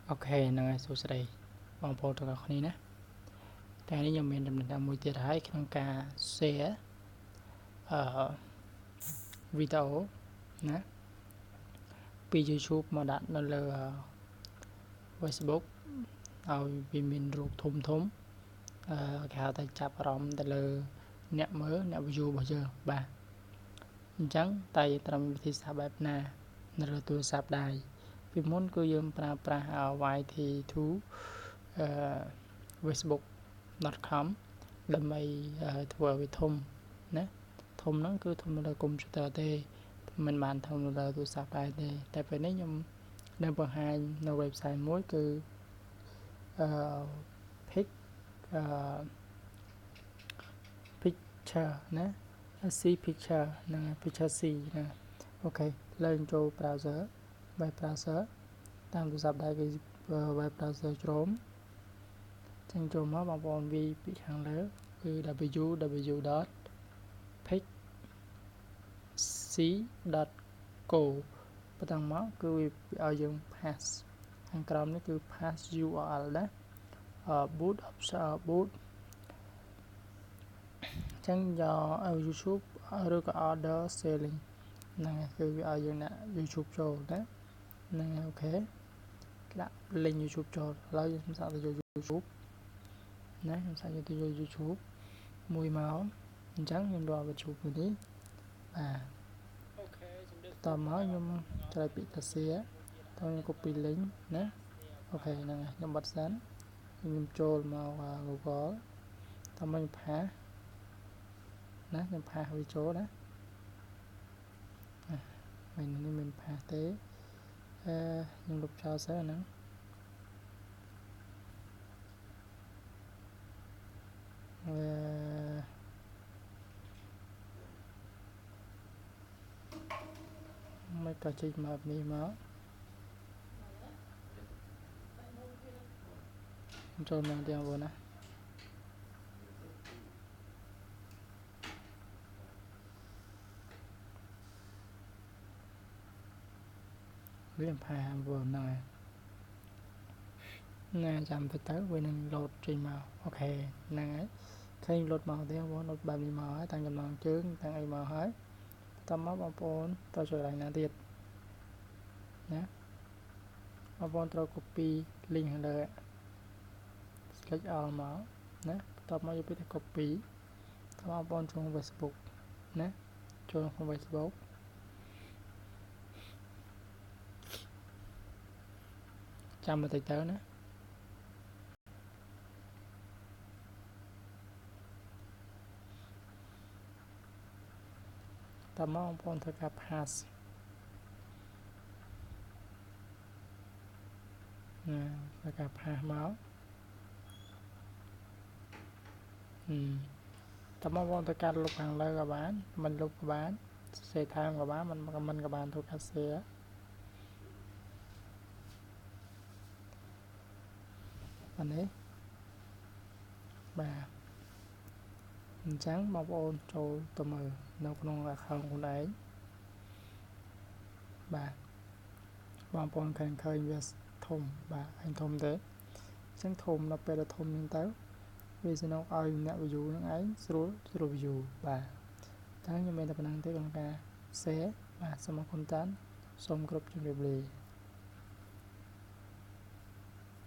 Ok, năng số đây bằng phô cho các nè. Tại này mình làm được một tiết hai trong cả share video nè.ពី YouTube មកដាក់នៅលើ Facebook ឲ្យវាមានរូបធំធំគេហៅថាចាប់អារម្មណ៍ទៅលើអ្នកមើលអ្នក view របស់យើងបាទអញ្ចឹងតែត្រឹមវិធីសាស្ត្របែបណានៅលើទូរស័ព្ទដៃពីមុនគឺយើងប្រើប្រាស់ YT2 facebook.com ដើម្បីធ្វើឲ្យវាធំណាធំហ្នឹងគឺធំនៅលើកុំព្យូទ័រទេមិនបានធំនៅលើទូរស័ព្ទដៃទេតែពេលនេះខ្ញុំនឹងបង្ហាញនៅ website មួយគឺpicture ណា C picture ហ្នឹង picture C ណាអូខេឡើងចូល browser web browser តាមទូរស័ព្ទដៃគឺ web browser Chrome ចឹងចូលមកបងប្អូនវាយពីខាងលើគឺ www.picc.co បន្តមកគឺវាឲ្យយើង pass ខាងក្រោមនេះគឺ pass URL ណាboot boot ចឹងយក YouTube ឬក៏ order selling ហ្នឹងគឺវាឲ្យយើងដាក់ YouTube ចូលណាហ្នឹងអូខេដាក់ link YouTube ចូលឥឡូវខ្ញុំសាកទៅយក YouTube ណាខ្ញុំសាកយកទៅយក YouTube មួយមកអញ្ចឹងខ្ញុំរក YouTube នេះបាទអូខេតមកខ្ញុំត្រូវពាក្យថា share តខ្ញុំ copy link ណាអូខេហ្នឹងហើយខ្ញុំបិទសិនខ្ញុំចូលមក Google តមកខ្ញុំផាសណាខ្ញុំផាសវាចូលណាមិននេះមិនផាសទេខ្ញុំលុបចោលសិនហ្នឹងមិនក៏ចេញមកនេះមកចូលមកទៀតបងណាវាផាបងណាចាំទៅវានឹងលោតចេញមកអូខេហ្នឹងហើយឃើញលោតមកទៀតបងលោតបែបនេះមកហើយតាំងចំណងជើងតាំងអីមកហើយតមកបងប្អូនត្រូវចូលឡើងណាទៀតណាបងប្អូនត្រូវ copy link ខាងលើ select all មកណាបន្ទាប់មកយកពាក្យថា copy តបងប្អូនចូល Facebook ណាចូលក្នុង Facebook ចាំបន្តិចទៅណាតមកបងប្អូនធ្វើការ pass ណាធ្វើការ pass មកតមកបងធ្វើការលុបខាងលើក៏បានមិនលុបក៏បានសេថាមក៏បានមិនក៏បានធ្វើការ share អានេះបាទអញ្ចឹងបងប្អូនចូលទៅមើលនៅក្នុង account ខ្លួនឯងបាទបងប្អូនឃើញវាធំបាទឯងធំទេអញ្ចឹងធំដល់ពេលធំហ្នឹងទៅវាsẽនៅឲ្យអ្នក view ហ្នឹងឯងស្រួល view បាទតែខ្ញុំមានតែប៉ុណ្្នឹងទេក្នុងការ share បាទសូមអរគុណតាន់សូមគ្រប់ជម្រាបលា